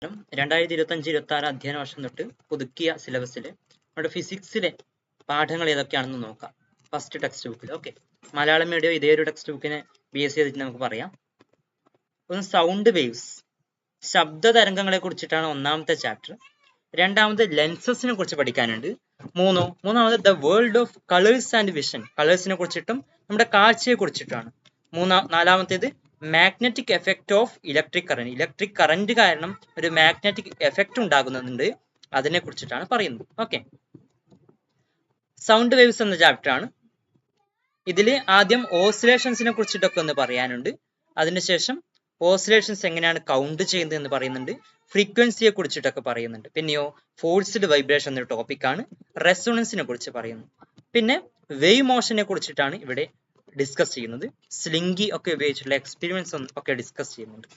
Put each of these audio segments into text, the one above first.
2025-26 അധ്യയന വർഷം തൊട്ട് പുതുക്കിയ സിലബസിൽ നമ്മുടെ ഫിസിക്സിലെ പാഠങ്ങൾ ഏതൊക്കെയാണെന്ന് നോക്കാം. ഫസ്റ്റ് ടെക്സ്റ്റ് ബുക്കിൽ. ഓക്കെ, മലയാളം മീഡിയം ഇതേ ഒരു ടെക്സ്റ്റ് ബുക്കിനെ ബേസ് ചെയ്തിട്ട് നമുക്ക് പറയാം. ഒന്ന് സൗണ്ട് വേവ്സ്, ശബ്ദ തരംഗങ്ങളെ കുറിച്ചിട്ടാണ് ഒന്നാമത്തെ ചാപ്റ്റർ. രണ്ടാമത് ലെൻസസിനെ കുറിച്ച് പഠിക്കാനുണ്ട്. മൂന്നാമത് the world of colours and vision, കളേഴ്സിനെ കുറിച്ചിട്ടും നമ്മുടെ കാഴ്ചയെ കുറിച്ചിട്ടാണ്. നാലാമത്തേത് magnetic effect of electric current, electric current കാരണം ഒരു മാഗ്നറ്റിക് എഫക്റ്റ് ഉണ്ടാകുന്നുണ്ട്, അതിനെ കുറിച്ചിട്ടാണ് പറയുന്നത്. ഓക്കെ, സൗണ്ട് വേവ്സ് എന്ന ചാപ്റ്റർ ആണ്. ഇതിൽ ആദ്യം ഓസിലേഷൻസിനെ കുറിച്ചിട്ടൊക്കെ ഒന്ന് പറയാനുണ്ട്. അതിനുശേഷം ഓസിലേഷൻസ് എങ്ങനെയാണ് കൗണ്ട് ചെയ്യുന്നത് എന്ന് പറയുന്നുണ്ട്. ഫ്രീക്വൻസിയെ കുറിച്ചിട്ടൊക്കെ പറയുന്നുണ്ട്. പിന്നെയോ ഫോഴ്സ്ഡ് വൈബ്രേഷൻ എന്നൊരു ടോപ്പിക്കാണ്. റെസൊണൻസിനെ കുറിച്ച് പറയുന്നു. പിന്നെ വേവ് മോഷനെ കുറിച്ചിട്ടാണ് ഇവിടെ ഡിസ്കസ് ചെയ്യുന്നത്. സ്ലിങ്കി ഒക്കെ ഉപയോഗിച്ചിട്ടുള്ള എക്സ്പെരിമെന്റ്സ് ഒക്കെ ഡിസ്കസ് ചെയ്യുന്നുണ്ട്.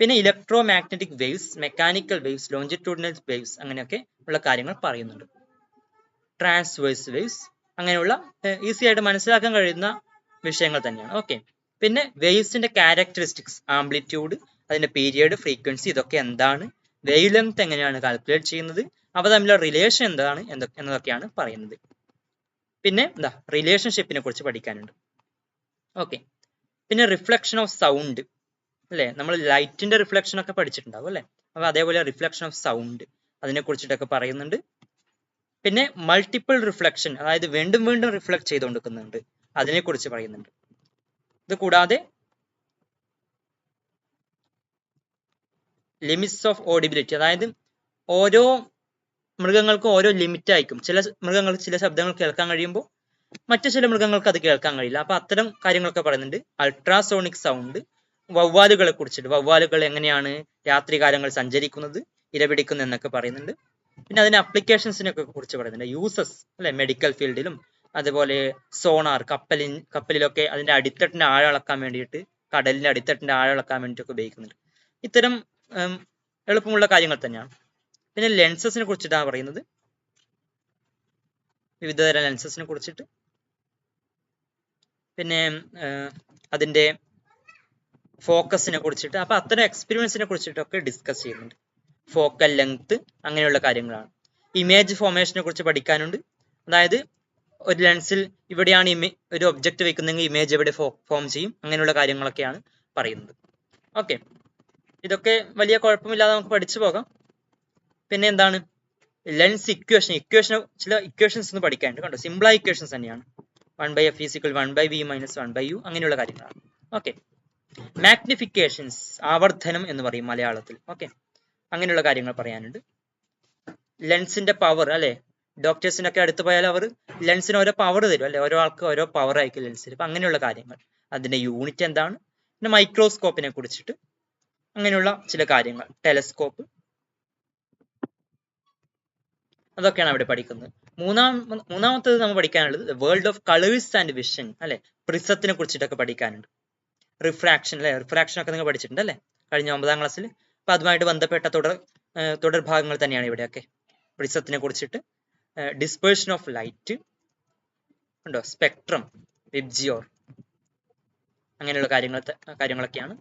പിന്നെ electro magnetic waves, mechanical waves, longitudinal waves അങ്ങനെയൊക്കെ ഉള്ള കാര്യങ്ങൾ പറയുന്നുണ്ട്. ട്രാൻസ്വേഴ്സ് വേവ്സ് അങ്ങനെയുള്ള ഈസി ആയിട്ട് മനസ്സിലാക്കാൻ കഴിയുന്ന വിഷയങ്ങൾ തന്നെയാണ്. ഓക്കെ, പിന്നെ വേവ്സിന്റെ ക്യാരക്ടറിസ്റ്റിക്സ്, ആംപ്ലിറ്റ്യൂഡ്, അതിന്റെ പീരിയഡ്, ഫ്രീക്വൻസി, ഇതൊക്കെ എന്താണ്, വേവ് ലെങ്ത് എങ്ങനെയാണ് കാൽക്കുലേറ്റ് ചെയ്യുന്നത്, അവ തമ്മിലുള്ള റിലേഷൻ എന്താണ് എന്നതൊക്കെയാണ് പറയുന്നത്. പിന്നെ റിലേഷൻഷിപ്പിനെ കുറിച്ച് പഠിക്കാനുണ്ട്. ഓക്കെ, പിന്നെ റിഫ്ലക്ഷൻ ഓഫ് സൗണ്ട് അല്ലെ, നമ്മൾ ലൈറ്റിന്റെ റിഫ്ലക്ഷൻ ഒക്കെ പഠിച്ചിട്ടുണ്ടാവും അല്ലെ, അപ്പൊ അതേപോലെ റിഫ്ലക്ഷൻ ഓഫ് സൗണ്ട് അതിനെ കുറിച്ചിട്ടൊക്കെ പറയുന്നുണ്ട്. പിന്നെ മൾട്ടിപ്പിൾ റിഫ്ലക്ഷൻ, അതായത് വീണ്ടും വീണ്ടും റിഫ്ലക്ട് ചെയ്തുകൊണ്ടിരിക്കുന്നുണ്ട്, അതിനെ കുറിച്ച് പറയുന്നുണ്ട്. ഇത് കൂടാതെ ലിമിറ്റ്സ് ഓഫ് ഓഡിബിലിറ്റി, അതായത് ഓരോ മൃഗങ്ങൾക്കും ഓരോ ലിമിറ്റ് ആയിരിക്കും. ചില മൃഗങ്ങൾക്ക് ചില ശബ്ദങ്ങൾ കേൾക്കാൻ കഴിയുമ്പോൾ മറ്റു ചില മൃഗങ്ങൾക്ക് അത് കേൾക്കാൻ കഴിയില്ല. അപ്പൊ അത്തരം കാര്യങ്ങളൊക്കെ പറയുന്നുണ്ട്. അൾട്രാസോണിക് സൗണ്ട്, വവ്വാലുകളെ കുറിച്ചിട്ട്, വവ്വാലുകൾ എങ്ങനെയാണ് രാത്രികാലങ്ങൾ സഞ്ചരിക്കുന്നത്, ഇരപിടിക്കുന്നത് എന്നൊക്കെ പറയുന്നുണ്ട്. പിന്നെ അതിന്റെ അപ്ലിക്കേഷൻസിനെ കുറിച്ച് പറയുന്നുണ്ട്. യൂസസ് അല്ലെ, മെഡിക്കൽ ഫീൽഡിലും അതുപോലെ സോണാർ, കപ്പലിലൊക്കെ അതിന്റെ അടിത്തട്ടിന്റെ ആഴം അളക്കാൻ വേണ്ടിയിട്ട്, കടലിന്റെ അടിത്തട്ടിന്റെ ആഴം അളക്കാൻ വേണ്ടിയിട്ടൊക്കെ ഉപയോഗിക്കുന്നുണ്ട്. ഇത്തരം എളുപ്പമുള്ള കാര്യങ്ങൾ തന്നെയാണ്. പിന്നെ ലെൻസസിനെ കുറിച്ചിട്ടാണ് പറയുന്നത്, വിവിധതരം ലെൻസസിനെ കുറിച്ചിട്ട്. പിന്നെ അതിന്റെ ഫോക്കസിനെ കുറിച്ചിട്ട്, അപ്പൊ അത്തരം എക്സ്പെരിമെന്റ്സിനെ കുറിച്ചിട്ടൊക്കെ ഡിസ്കസ് ചെയ്യുന്നുണ്ട്. ഫോക്കൽ ലെങ്ത് അങ്ങനെയുള്ള കാര്യങ്ങളാണ്. ഇമേജ് ഫോർമേഷനെ കുറിച്ച് പഠിക്കാനുണ്ട്. അതായത് ഒരു ലെൻസിൽ ഇവിടെയാണ് ഒരു ഒബ്ജക്റ്റ് വെക്കുന്നെങ്കിൽ ഇമേജ് എവിടെ ഫോം ചെയ്യും, അങ്ങനെയുള്ള കാര്യങ്ങളൊക്കെയാണ് പറയുന്നത്. ഓക്കെ, ഇതൊക്കെ വലിയ കുഴപ്പമില്ലാതെ നമുക്ക് പഠിച്ചു പോകാം. പിന്നെ എന്താണ് ലെൻസ് ഇക്വേഷൻ, ചില ഇക്വേഷൻസ് ഒന്ന് പഠിക്കാനുണ്ട്. കണ്ടോ, സിമ്പിൾ ഇക്വേഷൻസ് തന്നെയാണ്. 1/f = 1/v - 1/u അങ്ങനെയുള്ള കാര്യങ്ങളാണ്. ഓക്കെ, മാഗ്നിഫിക്കേഷൻസ്, ആവർധനം എന്ന് പറയും മലയാളത്തിൽ. ഓക്കെ, അങ്ങനെയുള്ള കാര്യങ്ങൾ പറയാനുണ്ട്. ലെൻസിന്റെ പവർ അല്ലെ, ഡോക്ടേഴ്സിനൊക്കെ അടുത്ത് പോയാൽ അവർ ലെൻസിന് ഓരോ പവർ തരും അല്ലെ, ഓരോ ആൾക്ക് ഓരോ പവർ ആയിരിക്കും ലെൻസിൽ. അപ്പൊ അങ്ങനെയുള്ള കാര്യങ്ങൾ, അതിന്റെ യൂണിറ്റ് എന്താണ്, പിന്നെ മൈക്രോസ്കോപ്പിനെ കുറിച്ചിട്ട് അങ്ങനെയുള്ള ചില കാര്യങ്ങൾ, ടെലസ്കോപ്പ്, അതൊക്കെയാണ് അവിടെ പഠിക്കുന്നത്. മൂന്നാമത്തേത് നമ്മൾ പഠിക്കാനുള്ളത് world of colours and vision അല്ലെ, പ്രിസത്തിനെ കുറിച്ചിട്ടൊക്കെ പഠിക്കാനുണ്ട്. റിഫ്രാക്ഷൻ അല്ലെ, റിഫ്രാക്ഷൻ ഒക്കെ നിങ്ങൾ പഠിച്ചിട്ടുണ്ട് അല്ലെ കഴിഞ്ഞ 9ാം ക്ലാസ്സിൽ. അപ്പൊ അതുമായിട്ട് ബന്ധപ്പെട്ട തുടർ ഭാഗങ്ങൾ തന്നെയാണ് ഇവിടെയൊക്കെ. പ്രിസത്തിനെ കുറിച്ചിട്ട്, ഡിസ്പേർഷൻ ഓഫ് ലൈറ്റ് ഉണ്ടോ, സ്പെക്ട്രം, വിബ്ജിയോർ അങ്ങനെയുള്ള കാര്യങ്ങളൊക്കെയാണ്.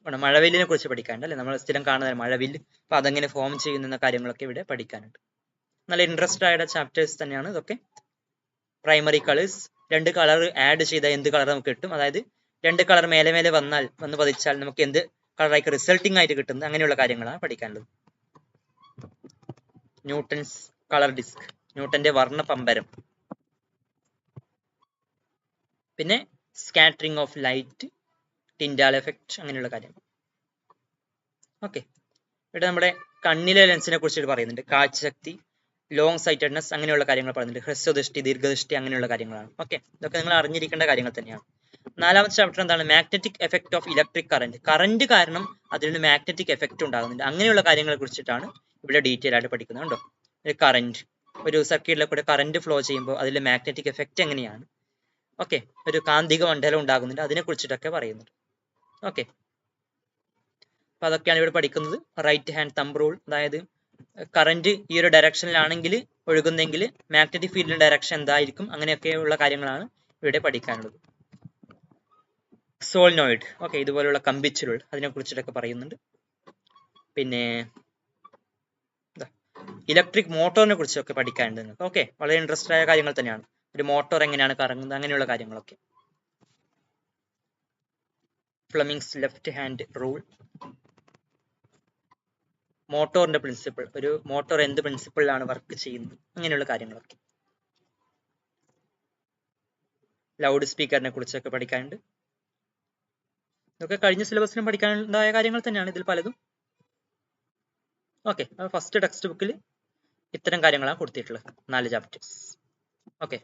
മഴവില്ലിനെ കുറിച്ച് പഠിക്കാനുണ്ട് അല്ലെ, നമ്മൾ സ്ഥിരം കാണുന്ന മഴവില്ല്, അപ്പൊ അതെങ്ങനെ ഫോം ചെയ്യുന്ന കാര്യങ്ങളൊക്കെ ഇവിടെ പഠിക്കാനുണ്ട്. നല്ല ഇൻട്രസ്റ്റ് ആയ ചാപ്റ്റേഴ്സ് തന്നെയാണ് ഇതൊക്കെ. പ്രൈമറി കളേഴ്സ്, 2 കളർ ആഡ് ചെയ്താൽ എന്ത് കളർ നമുക്ക് കിട്ടും, അതായത് 2 കളർ മേലെ വന്ന് പതിച്ചാൽ നമുക്ക് എന്ത് കളറായിട്ട് റിസൾട്ടിങ് ആയിട്ട് കിട്ടുന്നത്, അങ്ങനെയുള്ള കാര്യങ്ങളാണ് പഠിക്കാനുള്ളത്. ന്യൂട്ടൺസ് കളർ ഡിസ്ക്, ന്യൂട്ടന്റെ വർണ്ണ പമ്പരം, പിന്നെ scattering of light, Tyndall effect അങ്ങനെയുള്ള കാര്യങ്ങൾ. ഓക്കെ, ഇവിടെ നമ്മുടെ കണ്ണിലെ ലെൻസിനെ കുറിച്ചിട്ട് പറയുന്നുണ്ട്. കാഴ്ചശക്തി, ലോങ് സൈറ്റഡ്നെസ് അങ്ങനെയുള്ള കാര്യങ്ങൾ പറയുന്നുണ്ട്. ഹ്രസ്വദൃഷ്ടി, ദീർഘദൃഷ്ടി അങ്ങനെയുള്ള കാര്യങ്ങളാണ്. ഓക്കെ, ഇതൊക്കെ നിങ്ങൾ അറിഞ്ഞിരിക്കേണ്ട കാര്യങ്ങൾ തന്നെയാണ്. 4ാമത്തെ ചാപ്റ്റർ എന്താണ്, magnetic effect of electric current, current കാരണം അതിൽ മാഗ്നറ്റിക് എഫക്റ്റ് ഉണ്ടാകുന്നുണ്ട്, അങ്ങനെയുള്ള കാര്യങ്ങളെ കുറിച്ചിട്ടാണ് ഇവിടെ ഡീറ്റെയിൽ ആയിട്ട് പഠിക്കുന്നത്. കണ്ടോ, ഒരു കറന്റ്, ഒരു സർക്യൂട്ടിലെ കൂടെ കറന്റ് ഫ്ലോ ചെയ്യുമ്പോൾ അതിലെ മാഗ്നറ്റിക് എഫക്റ്റ് എങ്ങനെയാണ്, ഓക്കെ, ഒരു കാന്തിക മണ്ഡലം ഉണ്ടാകുന്നുണ്ട്, അതിനെ കുറിച്ചിട്ടൊക്കെ പറയുന്നുണ്ട്. ഓക്കെ, അപ്പൊ അതൊക്കെയാണ് ഇവിടെ പഠിക്കുന്നത്. റൈറ്റ് ഹാൻഡ് തമ്പ് റൂൾ, അതായത് കറന്റ് ഈ ഒരു ഡയറക്ഷനിലാണെങ്കിൽ ഒഴുകുന്നെങ്കിൽ മാഗ്നറ്റിക് ഫീൽഡിന്റെ ഡയറക്ഷൻ എന്തായിരിക്കും, അങ്ങനെയൊക്കെയുള്ള കാര്യങ്ങളാണ് ഇവിടെ പഠിക്കാനുള്ളത്. സോളിനോയിഡ്, ഓക്കെ, ഇതുപോലുള്ള കമ്പിച്ചുരുൾ അതിനെ കുറിച്ചിട്ടൊക്കെ പറയുന്നുണ്ട്. പിന്നെ ഇലക്ട്രിക് മോട്ടോറിനെ കുറിച്ചൊക്കെ പഠിക്കാനുണ്ട് നിങ്ങൾക്ക്. ഓക്കെ, വളരെ ഇൻട്രസ്റ്റ് ആയ കാര്യങ്ങൾ തന്നെയാണ്. ഒരു മോട്ടോർ എങ്ങനെയാണ് കറങ്ങുന്നത്, അങ്ങനെയുള്ള കാര്യങ്ങളൊക്കെ. ഫ്ലെമിങ്സ് ലെഫ്റ്റ് ഹാൻഡ് റൂൾ, മോട്ടോറിന്റെ പ്രിൻസിപ്പിൾ, ഒരു മോട്ടോർ എന്ത് പ്രിൻസിപ്പിളിലാണ് വർക്ക് ചെയ്യുന്നത്, അങ്ങനെയുള്ള കാര്യങ്ങളൊക്കെ. ലൗഡ് സ്പീക്കറിനെ കുറിച്ചൊക്കെ പഠിക്കാനുണ്ട്. ഇതൊക്കെ കഴിഞ്ഞ സിലബസിലും പഠിക്കാനുണ്ടായ കാര്യങ്ങൾ തന്നെയാണ് ഇതിൽ പലതും. ഓക്കെ, ഫസ്റ്റ് ടെക്സ്റ്റ് ബുക്കിൽ ഇത്തരം കാര്യങ്ങളാണ് കൊടുത്തിട്ടുള്ളത്, 4 ചാപ്റ്റേഴ്സ്. ഓക്കെ.